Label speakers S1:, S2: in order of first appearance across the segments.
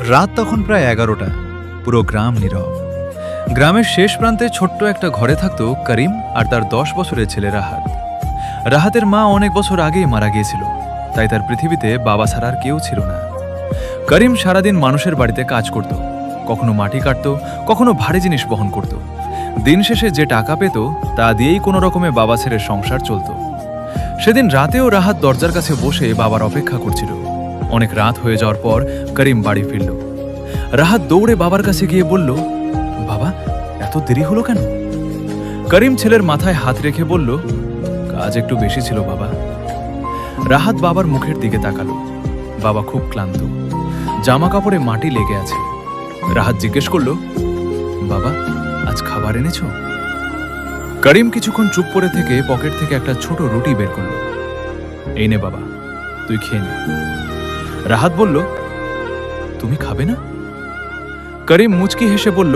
S1: রাত তখন প্রায় 11টা। পুরো গ্রাম নীরব। গ্রামের শেষ প্রান্তে ছোট্ট একটা ঘরে থাকত করিম আর তার 10 বছরের ছেলে রাহাত। রাহাতের মা অনেক বছর আগেই মারা গিয়েছিল, তাই তার পৃথিবীতে বাবা ছাড়া আর কেউ ছিল না। করিম সারাদিন মানুষের বাড়িতে কাজ করত, কখনো মাটি কাটত, কখনো ভারী জিনিস বহন করত। দিন শেষে যে টাকা পেত তা দিয়েই কোনো রকমে বাবা ছেলের সংসার চলত। সেদিন রাতেও রাহাত দরজার কাছে বসে বাবার অপেক্ষা করছিল। অনেক রাত হয়ে যাওয়ার পর করিম বাড়ি ফিরল। রাহাত দৌড়ে বাবার কাছে গিয়ে বলল, বাবা, এত দেরি হলো কেন? করিম ছেলের মাথায় হাত রেখে বলল, কাজ একটু বেশি ছিল বাবা। রাহাত বাবার মুখের দিকে তাকালো। বাবা খুব ক্লান্ত, জামা কাপড়ে মাটি লেগে আছে। রাহাত জিজ্ঞেস করল, বাবা, আজ খাবার এনেছ? করিম কিছুক্ষণ চুপ করে থেকে পকেট থেকে একটা ছোট রুটি বের করল। এই নে বাবা, তুই খেয়ে নে। রাহাত বলল, তুমি খাবে না? করিম মুচকি হেসে বলল,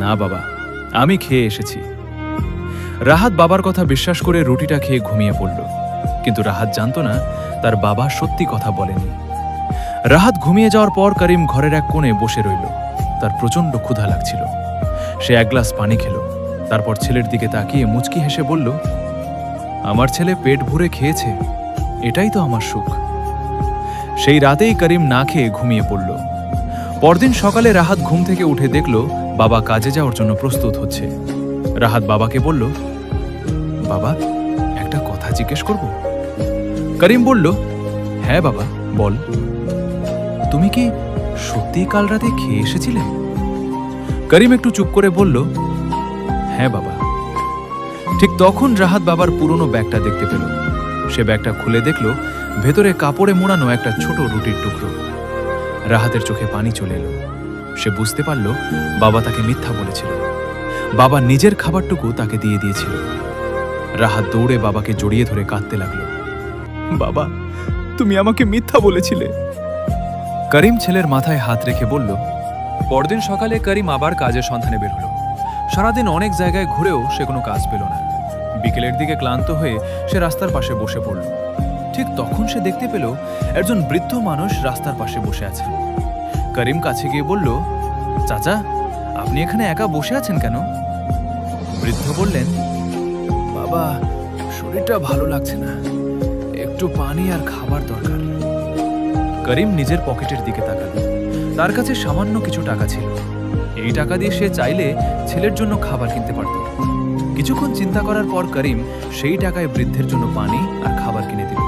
S1: না বাবা, আমি খেয়ে এসেছি। রাহাত বাবার কথা বিশ্বাস করে রুটিটা খেয়ে ঘুমিয়ে পড়ল। কিন্তু রাহাত জানত না তার বাবা সত্যি কথা বলেনি। রাহাত ঘুমিয়ে যাওয়ার পর করিম ঘরের এক কোণে বসে রইল। তার প্রচণ্ড ক্ষুধা লাগছিল। সে এক গ্লাস পানি খেল, তারপর ছেলের দিকে তাকিয়ে মুচকি হেসে বলল, আমার ছেলে পেট ভরে খেয়েছে, এটাই তো আমার সুখ। সেই রাতেই করিম না খেয়ে ঘুমিয়ে পড়ল। পরদিন সকালে রাহাত ঘুম থেকে উঠে দেখল বাবা কাজে যাওয়ার জন্য প্রস্তুত হচ্ছে। রাহাত বাবাকে বলল, বাবা, একটা কথা জিজ্ঞেস করব? করিম বলল, হ্যাঁ বাবা, বল। তুমি কি সত্যি কাল রাতে খেয়ে এসেছিলে? করিম একটু চুপ করে বলল, হ্যাঁ বাবা। ঠিক তখন রাহাত বাবার পুরনো ব্যাগটা দেখতে পেল। সে ব্যাগটা খুলে দেখল ভেতরে কাপড়ে মোড়ানো একটা ছোট রুটির টুকরো। রাহাতের চোখে পানি চলে এলো। সে বুঝতে পারল বাবা তাকে মিথ্যা বলেছিল। বাবা নিজের খাবারটুকু তাকে দিয়ে দিয়েছিল। রাহাত দৌড়ে বাবাকে জড়িয়ে ধরে কাঁদতে লাগলো। বাবা, তুমি আমাকে মিথ্যা বলেছিলে। করিম ছেলের মাথায় হাত রেখে বলল, পরদিন সকালে করিম আবার কাজের সন্ধানে বের হলো। সারাদিন অনেক জায়গায় ঘুরেও সে কোনো কাজ পেল না। বিকেলের দিকে ক্লান্ত হয়ে সে রাস্তার পাশে বসে পড়ল। ঠিক তখন সে দেখতে পেল একজন বৃদ্ধ মানুষ রাস্তার পাশে বসে আছে। করিম কাছে গিয়ে বলল, চাচা, আপনি এখানে একা বসে আছেন কেন? বৃদ্ধ বললেন, বাবা, শরীরটা ভালো লাগছে না, একটু পানি আর খাবার দরকার। করিম নিজের পকেটের দিকে তাকাল। তার কাছে সামান্য কিছু টাকা ছিল। এই টাকা দিয়ে সে চাইলে ছেলের জন্য খাবার কিনতে পারত। কিছুক্ষণ চিন্তা করার পর করিম সেই টাকায় বৃদ্ধের জন্য পানি আর খাবার কিনে দিল।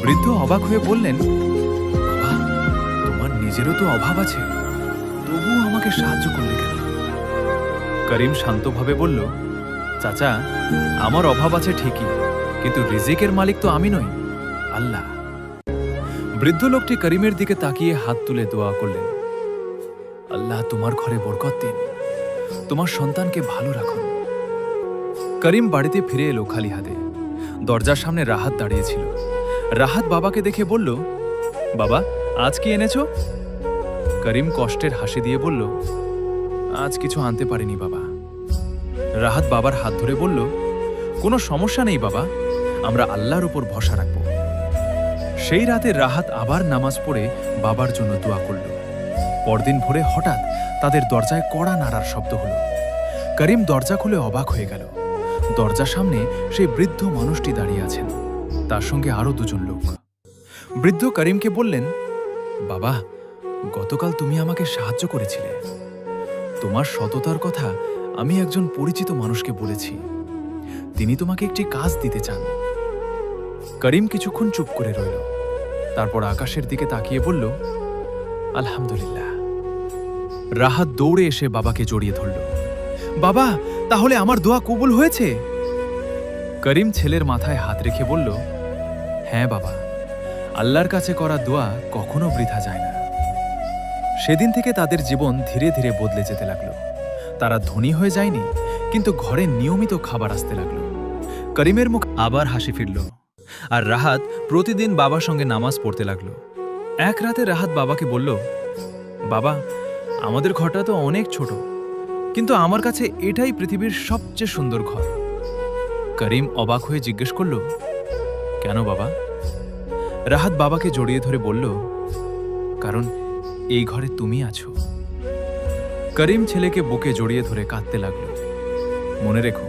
S1: বৃদ্ধ অবাক হয়ে বললেন, বাবা, তোমার নিজেরও তো অভাব আছে, তবুও আমাকে সাহায্য করলে কেন? করিম শান্তভাবে বলল, চাচা, আমার অভাব আছে ঠিকই, কিন্তু রিজিকের মালিক তো আমি নই, আল্লাহ। বৃদ্ধ লোকটি করিমের দিকে তাকিয়ে হাত তুলে দোয়া করলেন, আল্লাহ তোমার ঘরে বরকত দিন, তোমার সন্তানকে ভালো রাখুন। করিম বাড়িতে ফিরে এলো খালি হাতে। দরজার সামনে রাহাত দাঁড়িয়েছিল। রাহাত বাবাকে দেখে বলল, বাবা, আজ কি এনেছো? করিম কষ্টের হাসি দিয়ে বলল, আজ কিছু আনতে পারিনি বাবা। রাহাত বাবার হাত ধরে বলল, কোনো সমস্যা নেই বাবা, আমরা আল্লাহর উপর ভরসা রাখব। সেই রাতে রাহাত আবার নামাজ পড়ে বাবার জন্য দোয়া করল। পরদিন ভোরে হঠাৎ তাদের দরজায় কড়া নাড়ার শব্দ হলো। করিম দরজা খুলে অবাক হয়ে গেল। দরজার সামনে সেই বৃদ্ধ মানুষটি দাঁড়িয়ে আছেন, তার সঙ্গে আরো দুজন লোক। বৃদ্ধ করিমকে বললেন, বাবা, গতকাল তুমি আমাকে সাহায্য করেছিলে। তোমার সততার কথা আমি একজন পরিচিত মানুষকে বলেছি, তিনি তোমাকে একটি কাজ দিতে চান। করিম কিছুক্ষণ চুপ করে রইল, তারপর আকাশের দিকে তাকিয়ে বলল, আলহামদুলিল্লাহ। রাহাত দৌড়ে এসে বাবাকে জড়িয়ে ধরল। বাবা, তাহলে আমার দোয়া কবুল হয়েছে? করিম ছেলের মাথায় হাত রেখে বলল, হ্যাঁ বাবা, আল্লাহর কাছে করা দোয়া কখনো বৃথা যায় না। সেদিন থেকে তাদের জীবন ধীরে ধীরে বদলে যেতে লাগলো। তারা ধনী হয়ে যায়নি, কিন্তু ঘরে নিয়মিত খাবার আসতে লাগলো। করিমের মুখ আবার হাসি ফিরল, আর রাহাত প্রতিদিন বাবার সঙ্গে নামাজ পড়তে লাগলো। এক রাতে রাহাত বাবাকে বলল, বাবা, আমাদের ঘরটা তো অনেক ছোট, কিন্তু আমার কাছে এটাই পৃথিবীর সবচেয়ে সুন্দর ঘর। করিম অবাক হয়ে জিজ্ঞেস করল, কেন বাবা? রাহাত বাবাকে জড়িয়ে ধরে বলল, কারণ এই ঘরে তুমি আছো। করিম ছেলেকে বুকে জড়িয়ে ধরে কাঁদতে লাগলো। মনে রেখো,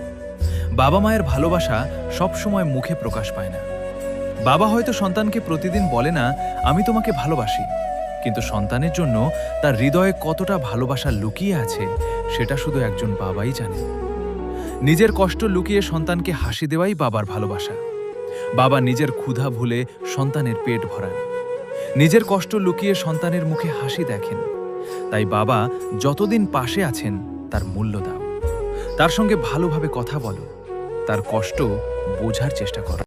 S1: বাবা মায়ের ভালোবাসা সবসময় মুখে প্রকাশ পায় না। বাবা হয়তো সন্তানকে প্রতিদিন বলে না, আমি তোমাকে ভালোবাসি, কিন্তু সন্তানের জন্য তার হৃদয়ে কতটা ভালোবাসা লুকিয়ে আছে সেটা শুধু একজন বাবাই জানে। নিজের কষ্ট লুকিয়ে সন্তানকে হাসি দেওয়াই বাবার ভালোবাসা। বাবা নিজের ক্ষুধা ভুলে সন্তানের পেট ভরান, নিজের কষ্ট লুকিয়ে সন্তানের মুখে হাসি দেখেন। তাই বাবা যতদিন পাশে আছেন তার মূল্য দাও, তার সঙ্গে ভালোভাবে কথা বলো, তার কষ্ট বোঝার চেষ্টা করো।